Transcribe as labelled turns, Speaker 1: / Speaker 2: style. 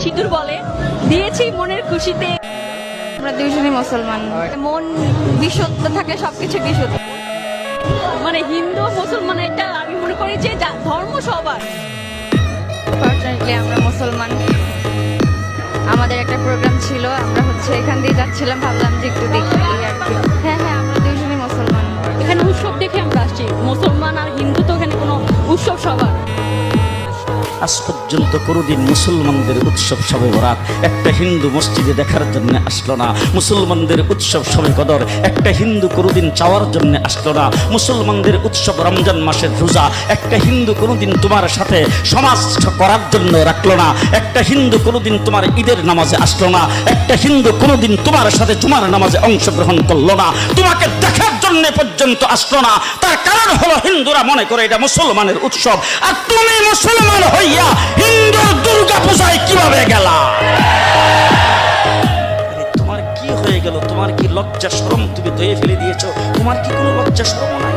Speaker 1: সিঁদুর বলে, দিয়েছি মনের খুশিতে।
Speaker 2: আমরা দুইজনই মুসলমান, মন বিশুদ্ধ থাকলে সবকিছু বিশুদ্ধ।
Speaker 1: মানে হিন্দু মুসলমান এটা আমি মনে করি যে ধর্ম সবার।
Speaker 2: ফর্চুনেটলি আমরা মুসলমান। আমাদের একটা প্রোগ্রাম ছিল, আমরা এখান দিয়ে যাচ্ছিলাম, ভাবলাম যে একটু দেখি আর কি। হ্যাঁ হ্যাঁ, আমরা দুইজনই মুসলমান।
Speaker 1: এখানে উৎসব দেখে আমরা আসছি, মুসলমান আর হিন্দু তো এখানে কোনো উৎসব সবার।
Speaker 3: আজ পর্যন্ত কোনোদিন মুসলমানদের উৎসব শবে বরাত একটা হিন্দু মসজিদে দেখার জন্য আসলো না। মুসলমানদের উৎসব শবে কদর একটা হিন্দু কোনোদিন চাওয়ার জন্য আসলো না। মুসলমানদের উৎসব রমজান মাসের রোজা একটা হিন্দু কোনোদিন তোমার সাথে সমাজ করার জন্য রাখলো না। একটা হিন্দু কোনোদিন তোমার ঈদের নামাজে আসলো না। একটা হিন্দু কোনোদিন তোমার সাথে জুমার নামাজে অংশগ্রহণ করলো না, তোমাকে দেখার জন্য পর্যন্ত আসলো না। তার কারণ হলো হিন্দুরা মনে করে এটা মুসলমানের উৎসব, আর তুমি মুসলমান হইয়া হিন্দুর দুর্গা পূজায় কিভাবে গেলা? তোমার কি হয়ে গেল? তোমার কি লজ্জা শরম তুমি ধুয়ে ফেলে দিয়েছো? তোমার কি কোনো লজ্জা শরম নাই?